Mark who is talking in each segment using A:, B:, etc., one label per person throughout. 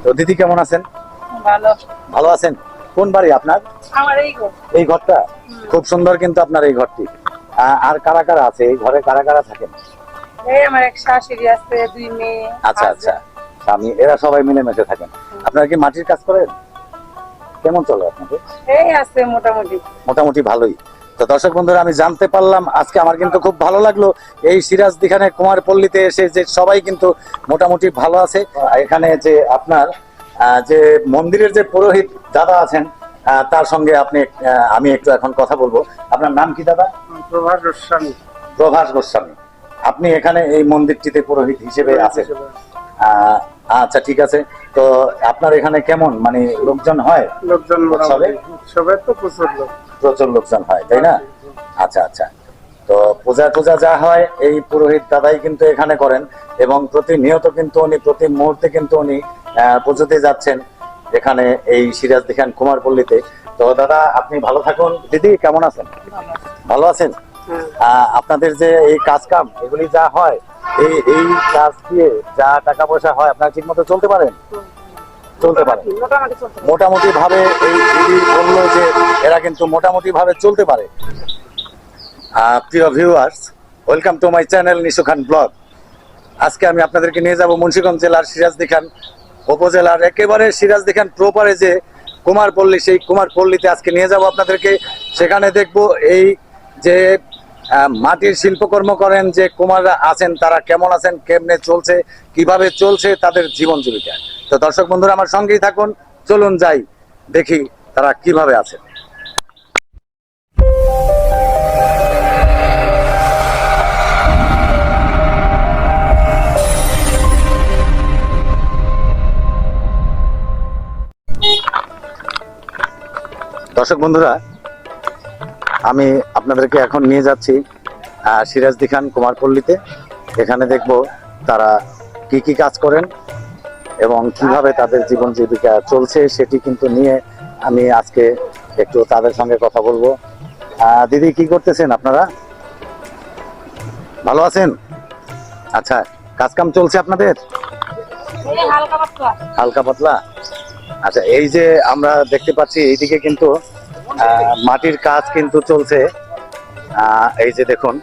A: তো দিদি কেমন আছেন?
B: ভালো।
A: ভালো আছেন? কোন বাড়ি আপনার?
B: আমার এই ঘর।
A: এই ঘরটা খুব সুন্দর কিন্তু আপনার এই ঘরটি। আর কারা কারা আছে এই ঘরে, কারা কারা থাকেন?
B: এই আমার এক শাশুড়ি আছে, দুই মেয়ে।
A: আচ্ছা আচ্ছা, আমি এরা সবাই মিলেমিশে থাকেন। আপনারা কি মাটির কাজ করেন? কেমন চলে আপনাদের?
B: এই আছে মোটামুটি।
A: মোটামুটি ভালোই। তো দর্শক বন্ধুরা, আমি জানতে পারলাম আজকে, আমার কিন্তু খুব ভালো লাগলো এই সিরাজদিখানে কুমারপল্লীতে এসে যে সবাই কিন্তু মোটামুটি ভালো আছে। এখানে যে আপনার যে মন্দিরের যে পুরোহিত দাদা আছেন, তার সঙ্গে আমি একটু এখন কথা বলবো। আপনার নাম কি দাদা?
B: প্রভাস গোস্বামী।
A: প্রভাস গোস্বামী। আপনি এখানে এই মন্দিরটিতে পুরোহিত হিসেবে আছেন? আচ্ছা, ঠিক আছে। তো আপনার এখানে কেমন মানে লোকজন হয়?
B: লোকজন সবাই তো
A: প্রচুর লোকজন হয়, তাই না? আচ্ছা আচ্ছা। তো পূজা যা হয় এই পুরোহিত দাদাই কিন্তু এখানে করেন, এবং প্রতিনিয়ত কিন্তু উনি প্রতি মুহূর্তে কিন্তু উনি পুজোতে যাচ্ছেন এখানে এই সিরাজদিখান কুমারপল্লীতে। তো দাদা, আপনি ভালো থাকুন। দিদি কেমন আছেন? ভালো আছেন? আপনাদের যে এই কাজ কাম এগুলি যা হয়, এই কাজ দিয়ে যা টাকা পয়সা হয়, আপনারা ঠিক মতো চলতে পারেন? চলতে পারে মোটামুটি ভাবে। এই দিদি বললো যে এরা কিন্তু মোটামুটি ভাবে চলতে পারে। প্রিয় viewers, welcome to my channel Nishu Khan blog. আজকে আমি আপনাদেরকে নিয়ে যাব মুন্সিগঞ্জ জেলার সিরাজদিখান উপজেলার একেবারে সিরাজদিখান প্রপারে যে কুমারপল্লী, সেই কুমারপল্লীতে আজকে নিয়ে যাব আপনাদেরকে। সেখানে দেখব এই যে মাটির শিল্পকর্ম করেন যে কুমাররা আছেন, তারা কেমন আছেন, কেমনে চলছে, কিভাবে চলছে তাদের জীবন জীবিকা। তো দর্শক বন্ধুরা, আমার সঙ্গেই থাকুন। চলুন যাই, দেখি তারা কিভাবে আছে। দর্শক বন্ধুরা, আমি আপনাদেরকে এখন নিয়ে যাচ্ছি সিরাজদিখান কুমারপল্লীতে। এখানে দেখব তারা কি কি কাজ করেন এবং কিভাবে তাদের জীবন জীবিকা চলছে, সেটি কিন্তু নিয়ে আমি আজকে একটু তাদের সঙ্গে কথা বলবো। দিদি, কি করতেছেন আপনারা? ভালো আছেন? আচ্ছা, কাজ কাম চলছে আপনাদের? হালকা পাতলা। আচ্ছা, এই যে আমরা দেখতে পাচ্ছি এইদিকে কিন্তু মাটির কাজ কিন্তু চলছে। এই যে দেখুন,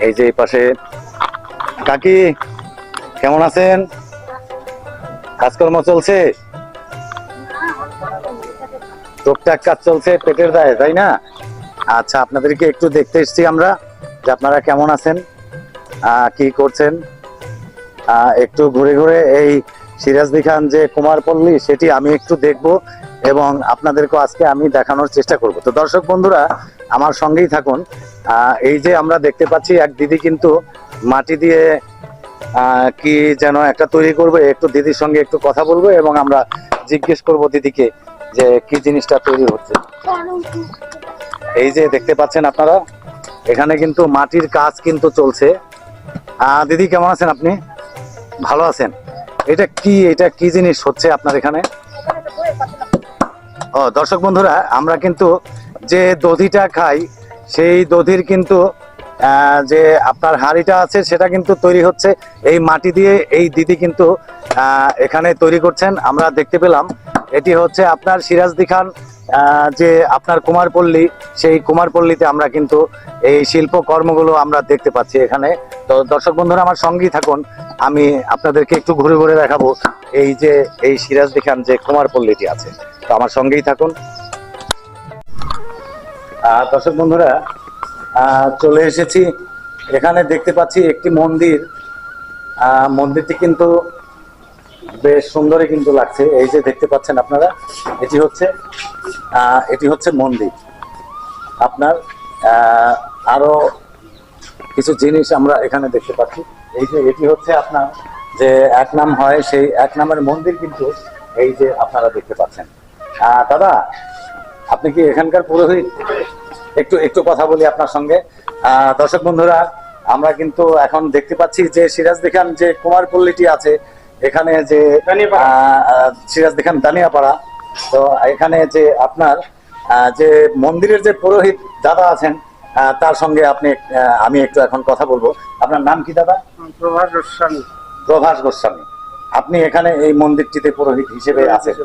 A: এই যে এই পাশে কাকি কেমন আছেন? কাজকর্ম চলছে? টুকটাক কাজ চলছে পেটের দায়ে, তাই না? আচ্ছা, আপনাদেরকে একটু দেখতে এসেছি আমরা যে আপনারা কেমন আছেন, কি করছেন। একটু ঘুরে ঘুরে এই সিরাজদিখান যে কুমারপল্লী সেটি আমি একটু দেখব এবং আপনাদেরকে আজকে আমি দেখানোর চেষ্টা করব। তো দর্শক বন্ধুরা, আমার সঙ্গেই থাকুন। এই যে আমরা দেখতে পাচ্ছি এক দিদি কিন্তু মাটি দিয়ে কি যেন একটা তৈরি করবে। একটু দিদির সঙ্গে একটু কথা বলবো এবং আমরা জিজ্ঞেস করব দিদিকে যে কি জিনিসটা তৈরি হচ্ছে। এই যে দেখতে পাচ্ছেন আপনারা, এখানে কিন্তু মাটির কাজ কিন্তু চলছে। দিদি কেমন আছেন আপনি? ভালো আছেন? এটা কি জিনিস হচ্ছে আপনার এখানে? ও দর্শক বন্ধুরা, আমরা কিন্তু যে দধিটা খাই সেই দধির কিন্তু যে আপনার হাঁড়িটা আছে সেটা কিন্তু তৈরি হচ্ছে এই মাটি দিয়ে। এই দিদি কিন্তু এখানে তৈরি করছেন। আমরা দেখতে পেলাম এটি হচ্ছে আপনার সিরাজদিখান যে আপনার কুমারপল্লী, সেই কুমারপল্লীতে আমরা কিন্তু এই শিল্পকর্মগুলো আমরা দেখতে পাচ্ছি এখানে। তো দর্শক বন্ধুরা, আমার সঙ্গেই থাকুন, আমি আপনাদেরকে একটু ঘুরে ঘুরে দেখাবো এই যে এই সিরাজদিখান যে কুমারপল্লীটি আছে। তো আমার সঙ্গেই থাকুন। দর্শক বন্ধুরা, চলে এসেছি এখানে। দেখতে পাচ্ছি একটি মন্দির। মন্দিরটি কিন্তু বেশ সুন্দরই কিন্তু লাগছে। এই যে দেখতে পাচ্ছেন আপনারা, এটি হচ্ছে মন্দির। আপনার আরো কিছু জিনিস আমরা এখানে দেখতে পাচ্ছি। এই যে এটি হচ্ছে আপনার যে এক নাম হয়, সেই এক নামের মন্দির কিন্তু এই যে আপনারা দেখতে পাচ্ছেন। দাদা, আপনি কি এখানকার পুরোহিত? একটু একটু কথা বলি আপনার সঙ্গে। দর্শক বন্ধুরা, আমরা কিন্তু এখন দেখতে পাচ্ছি যে সিরাজদিখান যে কুমারপল্লীটি আছে, এখানে যে সিরাজদিখান দানিয়াপাড়া। তো এখানে যে আপনার যে মন্দিরের যে পুরোহিত দাদা আছেন, তার সঙ্গে আমি একটু এখন কথা বলবো। আপনার নাম কি দাদা?
B: প্রভাস গোস্বামী।
A: প্রভাস গোস্বামী। আপনি এখানে এই মন্দিরটিতে পুরোহিত হিসেবে আছেন।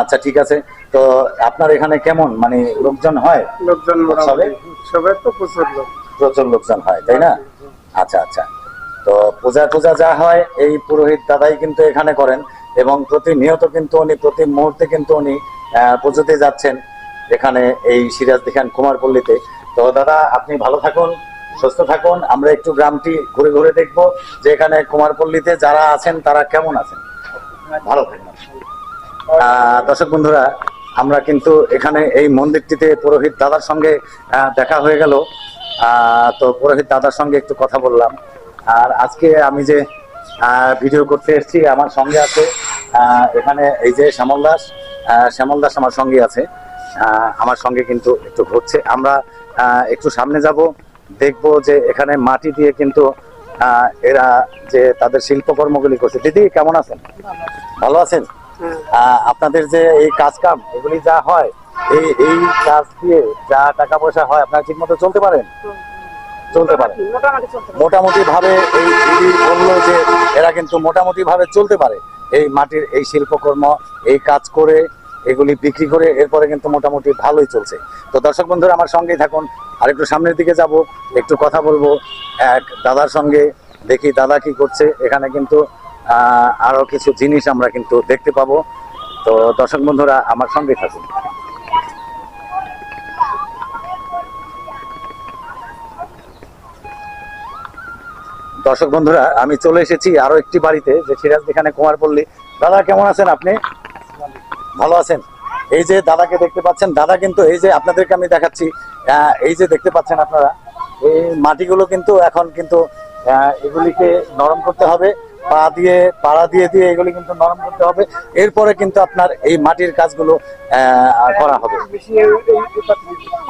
A: আচ্ছা, ঠিক আছে। তো আপনার এখানে কেমন মানে লোকজন হয়?
B: লোকজন
A: উৎসবে?
B: মোটামুটি উৎসবে তো প্রচুর লোক।
A: প্রচুর লোকজন হয়, তাই না? আচ্ছা আচ্ছা। তো পূজা টুজা যা হয় এই পুরোহিত দাদাই কিন্তু এখানে করেন, এবং প্রতিনিয়ত কিন্তু উনি প্রতি মুহূর্তে কিন্তু উনি পুজোতে যাচ্ছেন এখানে এই সিরাজদি খান কুমারপল্লীতে। তো দাদা, আপনি ভালো থাকুন, সুস্থ থাকুন। আমরা একটু গ্রামটি ঘুরে ঘুরে দেখবো যে এখানে কুমারপল্লীতে যারা আছেন তারা কেমন আছেন। ভালো থাকুন। দর্শক বন্ধুরা, আমরা কিন্তু এখানে এই মন্দিরটিতে পুরোহিত দাদার সঙ্গে দেখা হয়ে গেল। তো পুরোহিত দাদার সঙ্গে একটু কথা বললাম। আর আজকে আমি যে ভিডিও করতে এসেছি, আমার সঙ্গে আছে এখানে এই যে শ্যামল দাস আমার সঙ্গে আছে। আমার সঙ্গে কিন্তু একটু ঘুরছে। আমরা একটু সামনে যাব, দেখবো যে এখানে মাটি দিয়ে কিন্তু এরা যে তাদের শিল্পকর্মগুলি করছে। দিদি, কেমন আছেন? ভালো আছেন? আপনাদের যে এই কাজ কাম এগুলি যা হয়, এই কাজ দিয়ে যা টাকা পয়সা হয়, আপনারা ঠিক মতো চলতে পারেন? চলতে পারে মোটামুটি ভাবে। এই দিদি বললো যে এরা কিন্তু মোটামুটি ভাবে চলতে পারে এই মাটির এই শিল্পকর্ম, এই কাজ করে, এগুলি বিক্রি করে, এরপরে কিন্তু মোটামুটি ভালোই চলছে। তো দর্শক বন্ধুরা, আমার সঙ্গেই থাকুন। আর একটু সামনের দিকে যাব, একটু কথা বলবো এক দাদার সঙ্গে, দেখি দাদা কি করছে। এখানে কিন্তু আরো কিছু জিনিস আমরা কিন্তু দেখতে পাবো। তো দর্শক বন্ধুরা, আমার সঙ্গেই থাকুন। দর্শক বন্ধুরা, আমি চলে এসেছি আরো একটি বাড়িতে, যে সিরাজদি খান কুমারপল্লী। দাদা, কেমন আছেন আপনি? ভালো আছেন? এই যে দাদাকে দেখতে পাচ্ছেন, দাদা কিন্তু এই যে আপনাদেরকে আমি দেখাচ্ছি, এই যে দেখতে পাচ্ছেন আপনারা, এই মাটিগুলো কিন্তু এখন কিন্তু এগুলিকে নরম করতে হবে, পাড়া দিয়ে দিয়ে এগুলি কিন্তু নরম করতে হবে। এরপরে কিন্তু আপনার এই মাটির কাজগুলো করা হবে।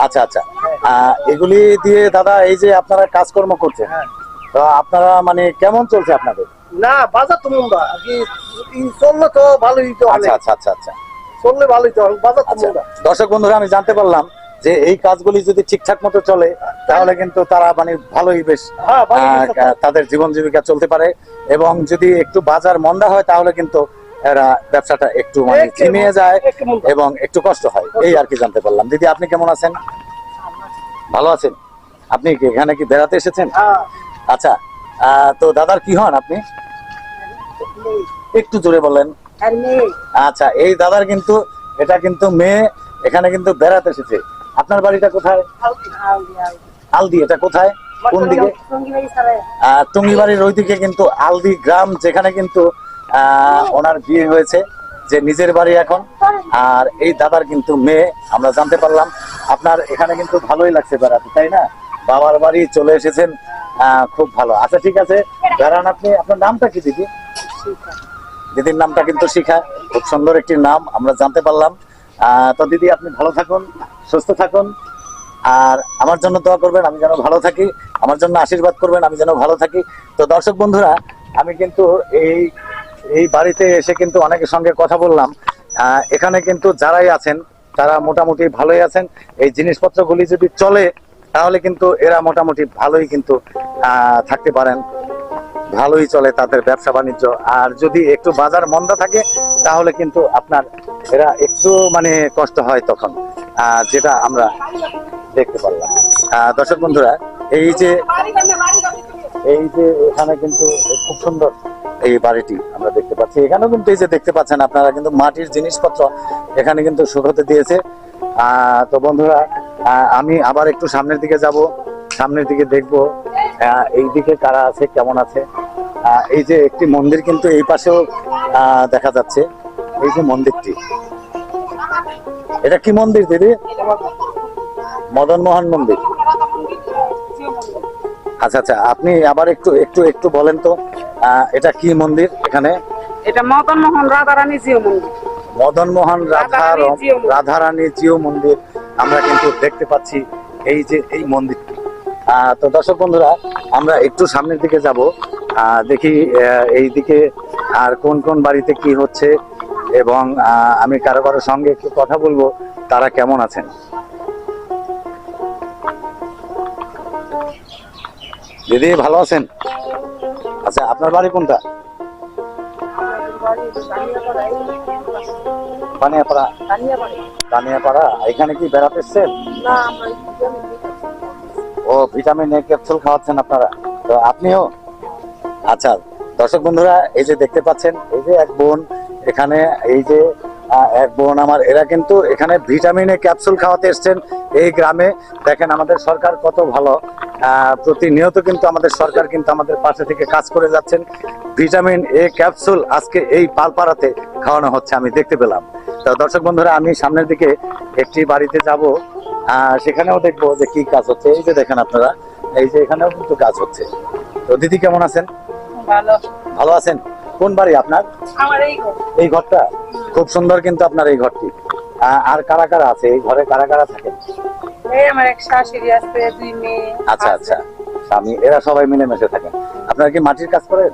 A: আচ্ছা আচ্ছা। এগুলি দিয়ে দাদা এই যে আপনারা কাজকর্ম করছেন, তো আপনারা মানে কেমন চলছে আপনাদের?
C: না, বাজার তো মন্দা কি চললে তো ভালোই তো।
A: আচ্ছা আচ্ছা আচ্ছা আচ্ছা,
C: চললে ভালোই তো, বাজার তো
A: আচ্ছা।
C: মন্দা।
A: দর্শক বন্ধুরা, আমি জানতে পারলাম যে এই কাজগুলি যদি ঠিকঠাক মতো চলে, তাহলে কিন্তু তারা মানে ভালোই বেশ
C: হ্যাঁ, ভালোই চলছে।
A: তাদের জীবন জীবিকা চলতে পারে। এবং যদি একটু বাজার মন্দা হয়, তাহলে কিন্তু এরা ব্যবসাটা একটু মানে ঝিমিয়ে যায়
C: একটু মন্দা।
A: এবং একটু কষ্ট হয়, এই আর কি জানতে পারলাম। দিদি, আপনি কেমন আছেন? ভালো আছেন? আপনি কি এখানে কি বেড়াতে এসেছেন?
C: হ্যাঁ,
A: আচ্ছা। তো দাদার কি হন আপনি? একটু জোরে বলেন।
B: আর মেয়ে
A: আচ্ছা, এই দাদার কিন্তু এটা কিন্তু মেয়ে এখানে কিন্তু বেড়াতে এসেছে। আপনার বাড়িটা কোথায়? আলদি। এটা কোথায়, কোন দিকে? টুঙ্গিবাড়ির ওইদিকে কিন্তু আলদি গ্রাম, যেখানে কিন্তু ওনার বিয়ে হয়েছে, যে নিজের বাড়ি এখন। আর এই দাদার কিন্তু মেয়ে, আমরা জানতে পারলাম। আপনার এখানে কিন্তু ভালোই লাগছে বেড়াতে, তাই না? বাবার বাড়ি চলে এসেছেন, খুব ভালো। আচ্ছা, ঠিক আছে, বেড়ান আপনি। আপনার নামটা কি দিদি? দিদির নামটা কিন্তু শিখা, খুব সুন্দর একটি নাম, আমরা জানতে পারলাম। তো দিদি, আপনি ভালো থাকুন, সুস্থ থাকুন, আর আমার জন্য দোয়া করবেন আমি যেন ভালো থাকি, আমার জন্য আশীর্বাদ করবেন আমি যেন ভালো থাকি। তো দর্শক বন্ধুরা, আমি কিন্তু এই বাড়িতে এসে কিন্তু অনেকের সঙ্গে কথা বললাম। এখানে কিন্তু যারাই আছেন তারা মোটামুটি ভালোই আছেন। এই জিনিসপত্রগুলি যদি চলে, তাহলে কিন্তু এরা মোটামুটি ভালোই কিন্তু থাকতে পারেন, ভালোই চলে তাদের ব্যবসা বাণিজ্য। আর যদি একটু বাজার মন্দা থাকে, তাহলে কিন্তু আপনার এরা একটু মানে কষ্ট হয় তখন, যেটা আমরা দেখতে পারলাম। দর্শক বন্ধুরা, এই যে এখানে কিন্তু খুব সুন্দর এই বাড়িটি আমরা দেখতে পাচ্ছি। এখানেও কিন্তু এই যে দেখতে পাচ্ছেন আপনারা, কিন্তু মাটির জিনিসপত্র এখানে কিন্তু শুকাতে দিয়েছে। তো বন্ধুরা, আমি আবার একটু সামনের দিকে যাব, সামনের দিকে দেখবো এই দিকে কারা আছে, কেমন আছে। এই যে একটি মন্দির কিন্তু এই পাশেও দেখা যাচ্ছে, এই যে মন্দিরটি, এটা কি মন্দির দিদি? মদন মোহন মন্দির। আচ্ছা আচ্ছা, আপনি আবার একটু একটু একটু বলেন তো, এটা কি মন্দির এখানে?
B: এটা মদন মোহন রাধারানী জিও মন্দির।
A: মদন মোহন রাধারানী জিও মন্দির আমরা কিন্তু দেখতে পাচ্ছি, এই যে এই মন্দিরটি। তো দর্শক বন্ধুরা, আমরা একটু সামনের দিকে যাব, দেখি এই দিকে আর কোন কোন বাড়িতে কি হচ্ছে, এবং আমি কারো কারোর সঙ্গে একটু কথা বলবো, তারা কেমন আছেন। দিদি, ভালো আছেন? আচ্ছা, আপনার বাড়ি কোনটা?
B: বাড়ি দানিয়াপাড়া
A: বানিয়াপাড়া। দানিয়াপাড়া, এখানে কি বেড়াতে এসছেন?
B: না আমরা
A: ও ভিটামিন এ ক্যাপসুল খাওয়াচ্ছেন আপনারা, তো আপনিও? আচ্ছা দর্শক বন্ধুরা, এই যে দেখতে পাচ্ছেন, এই যে এক বোন এখানে, এই যে এক বোন আমার, এরা কিন্তু এখানে ভিটামিন এ ক্যাপসুল খাওয়াতে এসছেন এই গ্রামে। দেখেন আমাদের সরকার কত ভালো, প্রতিনিয়ত কিন্তু আমাদের সরকার কিন্তু আমাদের পাশে থেকে কাজ করে যাচ্ছেন। ভিটামিন এ ক্যাপসুল আজকে এই পালপাড়াতে খাওয়ানো হচ্ছে, আমি দেখতে পেলাম। তো দর্শক বন্ধুরা, আমি সামনের দিকে একটি বাড়িতে যাব, সেখানেও দেখবো যে কি কাজ হচ্ছে। এই যে দেখেন আপনারা, এই যে এখানেও কিন্তু কাজ হচ্ছে। তো দিদি কেমন আছেন?
B: ভালো।
A: ভালো আছেন? কোন বাড়ি আপনার?
B: আমার এই ঘর।
A: এই ঘরটা খুব সুন্দর কিন্তু আপনার এই ঘরটি। আর কারা কারা আছে এই ঘরে, কারা কারা থাকেন?
B: এই আমার এক শাশুড়ি আছে, 2 মেয়ে।
A: আচ্ছা আচ্ছা, স্বামী, এরা সবাই মিলেমিশে থাকেন। আপনারা কি মাটির কাজ করেন?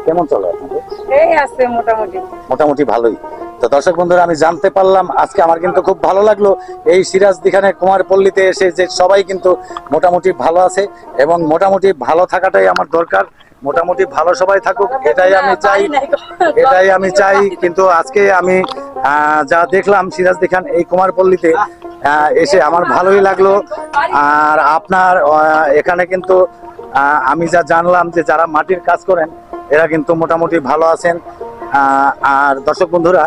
A: কেমন চলে আপনাদের?
B: এই আছে মোটামুটি।
A: মোটামুটি ভালোই। তো দর্শক বন্ধুরা, আমি জানতে পারলাম আজকে, আমার কিন্তু খুব ভালো লাগলো এই সিরাজদিখানে কুমারপল্লীতে এসে, যে সবাই কিন্তু মোটামুটি ভালো আছে, এবং মোটামুটি ভালো থাকাটাই আমার দরকার। মোটামুটি ভালো সবাই থাকুক, এটাই আমি চাই, এটাই আমি চাই। কিন্তু আজকে আমি যা দেখলাম সিরাজদিখান এই কুমারপল্লীতে এসে আমার ভালোই লাগলো। আর আপনার এখানে কিন্তু আমি যা জানলাম যে যারা মাটির কাজ করেন এরা কিন্তু মোটামুটি ভালো আছেন। আর দর্শক বন্ধুরা,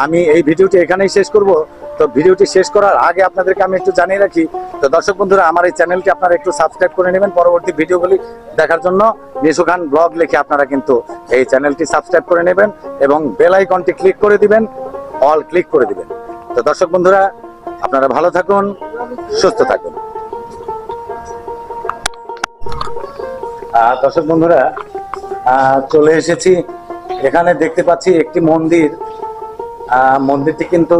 A: আমি এই ভিডিওটি এখানেই শেষ করব। তো ভিডিওটি শেষ করার আগে আপনাদেরকে আমি একটু জানিয়ে রাখি, তো দর্শক বন্ধুরা, আমার এই চ্যানেলটি আপনারা একটু সাবস্ক্রাইব করে নেবেন পরবর্তী ভিডিওগুলি দেখার জন্য। নিশু খান ব্লগ লিখে আপনারা কিন্তু এই চ্যানেলটি সাবস্ক্রাইব করে নেবেন এবং বেল আইকনটি ক্লিক করে দিবেন, অল ক্লিক করে দিবেন। তো দর্শক বন্ধুরা, আপনারা ভালো থাকুন, সুস্থ থাকুন। দর্শক বন্ধুরা, চলে এসেছি এখানে, দেখতে পাচ্ছি একটি মন্দির। মন্দিরটি কিন্তু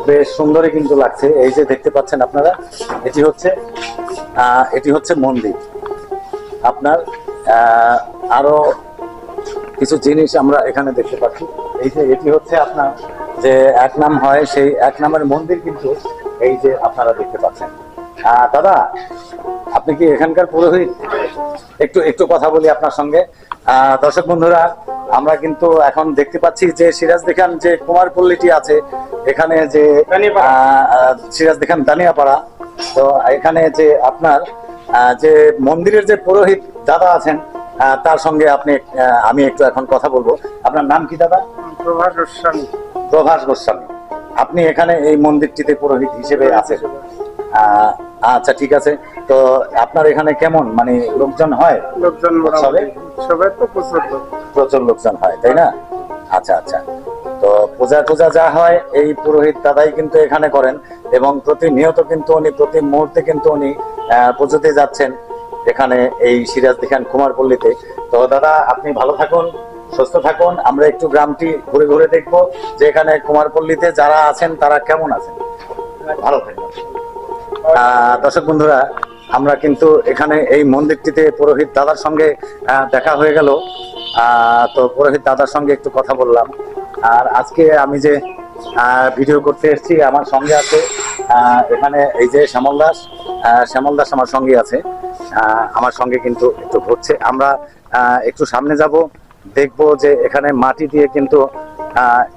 A: বেশ সুন্দরই কিন্তু লাগছে। এই যে দেখতে পাচ্ছেন আপনারা, এটি হচ্ছে মন্দির। আপনার আরো কিছু জিনিস আমরা এখানে দেখতে পাচ্ছি। এই যে এটি হচ্ছে আপনার যে এক নাম হয়, সেই এক নামের মন্দির কিন্তু এই যে আপনারা দেখতে পাচ্ছেন। দাদা, আপনি কি এখানকার পুরোহিত? একটু একটু কথা বলি আপনার সঙ্গে। দর্শক বন্ধুরা, আমরা কিন্তু এখন দেখতে পাচ্ছি যে সিরাজদিখান যে কুমারপল্লীটি আছে, এখানে যে সিরাজদিখান দানিয়াপাড়া, তো এখানে যে আপনার যে মন্দিরের যে পুরোহিত দাদা আছেন, তার সঙ্গে আমি একটু এখন কথা বলবো। আপনার নাম কি দাদা?
B: প্রভাস গোস্বামী।
A: প্রভাস গোস্বামী। আপনি এখানে এই মন্দিরটিতে পুরোহিত হিসেবে আছেন? আচ্ছা, ঠিক আছে। তো আপনার এখানে কেমন মানে লোকজন হয়?
B: লোকজন সবাই তো
A: প্রচুর লোকজন হয়, তাই না? আচ্ছা আচ্ছা। তো পূজা টুজা যা হয় এই পুরোহিত দাদাই কিন্তু এখানে করেন, এবং প্রতিনিয়ত কিন্তু উনি, প্রতি মুহূর্তে কিন্তু উনি পুজোতে যাচ্ছেন এখানে এই সিরাজদিখান কুমারপল্লীতে। তো দাদা, আপনি ভালো থাকুন, সুস্থ থাকুন। আমরা একটু গ্রামটি ঘুরে ঘুরে দেখবো যে এখানে কুমারপল্লীতে যারা আছেন তারা কেমন আছেন। ভালো থাকুন। দর্শক বন্ধুরা, আমরা কিন্তু এখানে এই মন্দিরটিতে পুরোহিত দাদার সঙ্গে দেখা হয়ে গেল। তো পুরোহিত দাদার সঙ্গে একটু কথা বললাম। আর আজকে আমি যে ভিডিও করতে এসেছি, আমার সঙ্গে আছে এখানে এই যে শ্যামল দাস। শ্যামল দাস আমার সঙ্গে আছে, আমার সঙ্গে কিন্তু একটু ঘুরছে। আমরা একটু সামনে যাব, দেখবো যে এখানে মাটি দিয়ে কিন্তু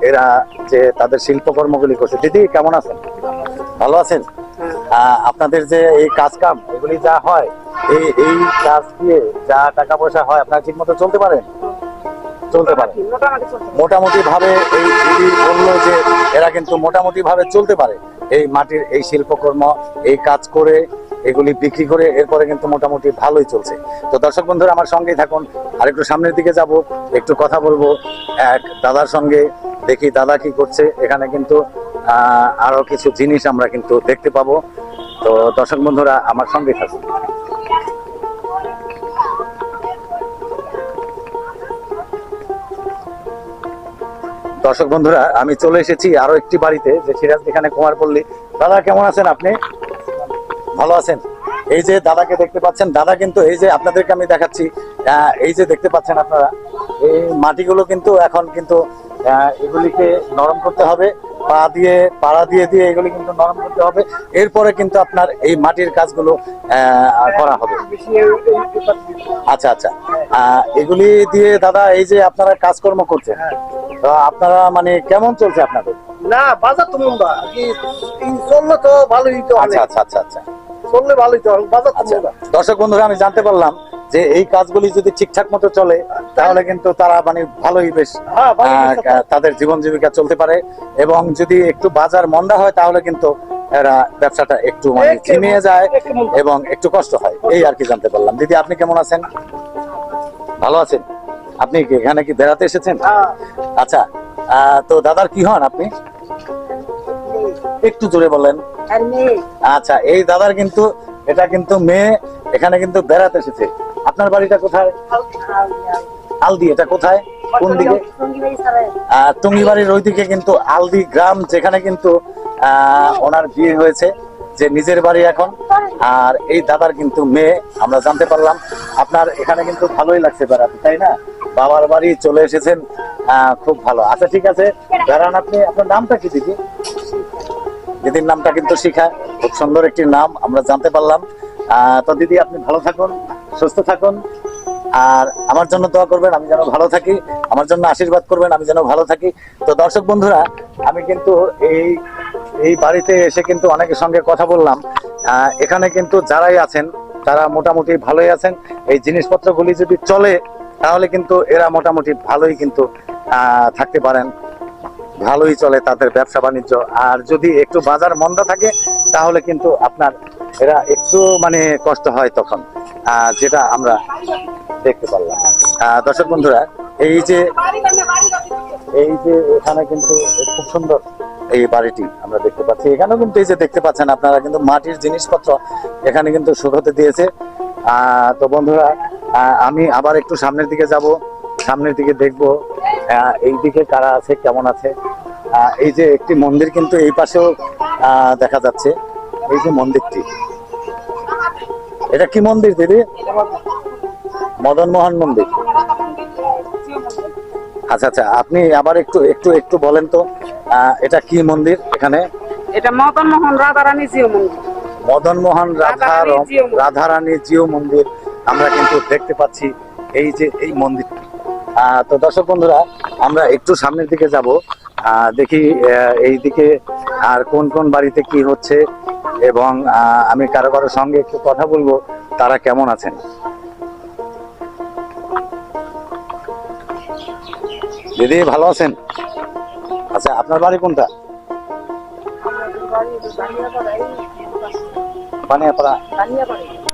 A: এরা যে তাদের শিল্পকর্মগুলি করছে। দিদি কেমন আছেন? ভালো আছেন? আপনাদের যে এই কাজ কাম এগুলি যা হয়, এই কাজ দিয়ে যা টাকা পয়সা হয়, আপনারা ঠিক মতো চলতে পারেন? চলতে পারে মোটামুটি ভাবে। এই দিদি বললো যে এরা কিন্তু মোটামুটি ভাবে চলতে পারে, এই মাটির এই শিল্পকর্ম, এই কাজ করে, এগুলি বিক্রি করে, এরপরে কিন্তু মোটামুটি ভালোই চলছে। তো দর্শক বন্ধুরা, আমার সঙ্গেই থাকুন। আর একটু সামনের দিকে যাব, একটু কথা বলবো এক দাদার সঙ্গে, দেখি দাদা কি করছে। এখানে কিন্তু আরো কিছু জিনিস আমরা কিন্তু দেখতে পাবো। তো দর্শক বন্ধুরা, আমার সঙ্গে থাকুন। দর্শক বন্ধুরা, আমি চলে এসেছি আরো একটি বাড়িতে, যে সিরাজদিখানে কুমারপল্লী। দাদা কেমন আছেন আপনি? ভালো আছেন? এই যে দাদাকে দেখতে পাচ্ছেন, দাদা কিন্তু এই যে আপনাদেরকে আমি দেখাচ্ছি, এই যে দেখতে পাচ্ছেন আপনারা, এই মাটিগুলো কিন্তু এখন কিন্তু এগুলিকে নরম করতে হবে, পাড়া দিয়ে দিয়ে এগুলি কিন্তু নরম করতে হবে। এরপরে কিন্তু আপনার এই মাটির কাজগুলো করা হবে। আচ্ছা আচ্ছা, এগুলি দিয়ে দাদা এই যে আপনারা কাজকর্ম করছেন, তো আপনারা মানে কেমন চলছে আপনাদের?
C: না বাজার তো মন্দা আর কি, এই চললে তো ভালোই তো
A: আচ্ছা আচ্ছা আচ্ছা আচ্ছা
C: চললে ভালোই তো বাজার তো
A: আচ্ছা,
C: মন্দা।
A: দর্শক বন্ধুরা আমি জানতে পারলাম যে এই কাজগুলি যদি ঠিকঠাক মতো চলে তাহলে কিন্তু তারা মানে ভালোই বেশ
C: হ্যাঁ, ভালোই বেশ।
A: তাদের জীবন জীবিকা চলতে পারে। এবং যদি একটু বাজার মন্দা হয় তাহলে কিন্তু এরা ব্যবসাটা একটু মানে ঝিমিয়ে যায় এবং একটু কষ্ট হয়, এই আর কি জানতে পারলাম। দিদি আপনি কেমন আছেন? ভালো আছেন? আপনি কি এখানে কি বেড়াতে এসেছেন?
C: হ্যাঁ।
A: আচ্ছা, তো দাদার কি হন আপনি? একটু জোরে বলেন।
B: আর মেয়ে
A: আচ্ছা, এই দাদার কিন্তু এটা কিন্তু মেয়ে এখানে কিন্তু বেড়াতে এসেছে। আপনার বাড়িটা কোথায়? আলদি। এটা কোথায়, কোন দিকে? টঙ্গিবাড়ির ওইদিকে কিন্তু আলদি গ্রাম, যেখানে কিন্তু ওনার বিয়ে হয়েছে, যে নিজের বাড়ি এখন। আর এই দাদার কিন্তু মেয়ে, আমরা জানতে পারলাম। আপনার এখানে কিন্তু ভালোই লাগছে বেড়াতে, তাই না? বাবার বাড়ি চলে এসেছেন, খুব ভালো। আচ্ছা ঠিক আছে, বেড়ান আপনি। আপনার নামটা কি দিদি? দিদির নামটা কিন্তু শিখা, খুব সুন্দর একটি নাম আমরা জানতে পারলাম। তো দিদি আপনি ভালো থাকুন, সুস্থ থাকুন, আর আমার জন্য দোয়া করবেন আমি যেন ভালো থাকি, আমার জন্য আশীর্বাদ করবেন আমি যেন ভালো থাকি। তো দর্শক বন্ধুরা, আমি কিন্তু এই বাড়িতে এসে কিন্তু অনেকের সঙ্গে কথা বললাম। এখানে কিন্তু যারাই আছেন তারা মোটামুটি ভালোই আছেন। এই জিনিসপত্রগুলি যদি চলে তাহলে কিন্তু এরা মোটামুটি ভালোই কিন্তু থাকতে পারেন, ভালোই চলে তাদের ব্যবসা বাণিজ্য। আর যদি একটু বাজার মন্দা থাকে তাহলে কিন্তু আপনার এরা একটু মানে কষ্ট হয় তখন, যেটা আমরা দেখতে পারলাম। দর্শক বন্ধুরা, এই যে এখানে কিন্তু খুব সুন্দর এই বাড়িটি আমরা দেখতে পাচ্ছি। এখানেও কিন্তু এই যে দেখতে পাচ্ছেন আপনারা কিন্তু মাটির জিনিসপত্র এখানে কিন্তু শুকাতে দিয়েছে। তো বন্ধুরা, আমি আবার একটু সামনের দিকে যাব, সামনের দিকে দেখবো এই দিকে কারা আছে, কেমন আছে। এই যে একটি মন্দির কিন্তু এই পাশেও দেখা যাচ্ছে, এই যে মন্দিরটি, এটা কি মন্দির দিদি? মদন মোহন মন্দির। আচ্ছা আচ্ছা, আপনি আবার একটু একটু একটু বলেন তো, এটা কি মন্দির এখানে?
B: এটা মদন মোহন রাধারানী জিও মন্দির।
A: মদন মোহন রাধারানী জিও মন্দির আমরা কিন্তু দেখতে পাচ্ছি, এই যে এই মন্দিরটি। তো দর্শক বন্ধুরা, আমরা একটু সামনের দিকে যাব, দেখি এই দিকে আর কোন কোন বাড়িতে কি হচ্ছে, এবং আমি কারো কারোর সঙ্গে একটু কথা বলবো তারা কেমন আছেন। দিদি ভালো আছেন? আচ্ছা, আপনার বাড়ি কোনটা? বানিয়াপাড়া।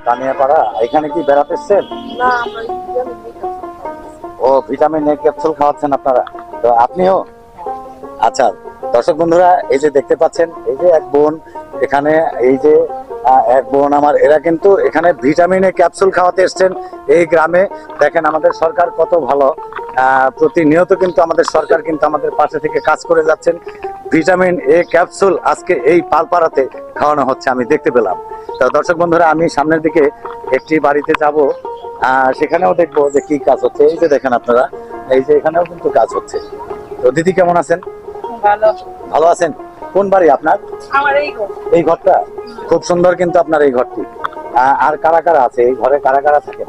A: বানিয়াপাড়া, এখানে কি বেড়াতে এসছেন? ও, ভিটামিন এ ক্যাপসুল খাওয়াচ্ছেন আপনারা, তো আপনিও? আচ্ছা দর্শক বন্ধুরা, এই যে দেখতে পাচ্ছেন, এই যে এক বোন এখানে, এই যে এক বোন আমার, এরা কিন্তু এখানে ভিটামিন এ ক্যাপসুল খাওয়াতে এসছেন এই গ্রামে। দেখেন আমাদের সরকার কত ভালো, প্রতিনিয়ত কিন্তু আমাদের সরকার কিন্তু আমাদের পাশে থেকে কাজ করে যাচ্ছেন। ভিটামিন এ ক্যাপসুল আজকে এই পালপাড়াতে খাওয়ানো হচ্ছে, আমি দেখতে পেলাম। তো দর্শক বন্ধুরা, আমি সামনের দিকে একটি বাড়িতে যাব, সেখানেও দেখবো যে কি কাজ হচ্ছে। এই যে দেখেন আপনারা, এই যে এখানেও কিন্তু কাজ হচ্ছে। তো দিদি কেমন আছেন?
B: ভালো।
A: ভালো আছেন? কোন বাড়ি আপনার?
B: আমার এই ঘর।
A: এই ঘরটা খুব সুন্দর কিন্তু আপনার এই ঘরটি। আর কারা কারা আছে এই ঘরে, কারা কারা থাকেন?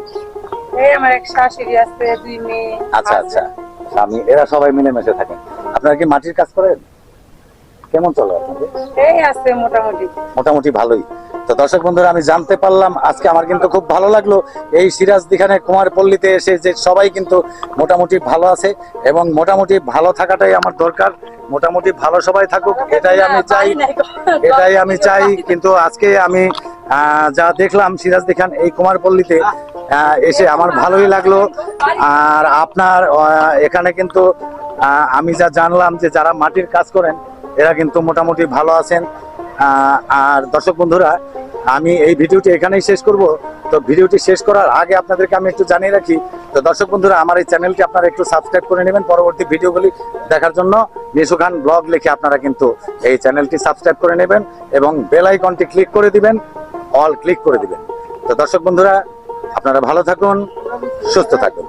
B: এই আমার এক শাশুড়ি আছে, দুই মেয়ে।
A: আচ্ছা আচ্ছা, স্বামী, এরা সবাই মিলেমিশে থাকেন। আপনারা কি মাটির কাজ করেন? কেমন চলে আপনাদের?
B: এই আছে মোটামুটি।
A: মোটামুটি ভালোই। তো দর্শক বন্ধুরা, আমি জানতে পারলাম আজকে, আমার কিন্তু খুব ভালো লাগলো এই সিরাজদিখানে কুমারপল্লীতে এসে, যে সবাই কিন্তু মোটামুটি ভালো আছে, এবং মোটামুটি ভালো থাকাটাই আমার দরকার। মোটামুটি ভালো সবাই থাকুক, এটাই আমি চাই, এটাই আমি চাই। কিন্তু আজকে আমি যা দেখলাম সিরাজদিখান এই কুমারপল্লীতে এসে আমার ভালোই লাগলো। আর আপনার এখানে কিন্তু আমি যা জানলাম যে যারা মাটির কাজ করেন এরা কিন্তু মোটামুটি ভালো আছেন। আর দর্শক বন্ধুরা, আমি এই ভিডিওটি এখানেই শেষ করব। তো ভিডিওটি শেষ করার আগে আপনাদেরকে আমি একটু জানিয়ে রাখি, তো দর্শক বন্ধুরা, আমার এই চ্যানেলটি আপনারা একটু সাবস্ক্রাইব করে নেবেন পরবর্তী ভিডিওগুলি দেখার জন্য। নিশু খান ব্লগ লিখে আপনারা কিন্তু এই চ্যানেলটি সাবস্ক্রাইব করে নেবেন এবং বেল আইকনটি ক্লিক করে দিবেন, অল ক্লিক করে দিবেন। তো দর্শক বন্ধুরা, আপনারা ভালো থাকুন, সুস্থ থাকুন।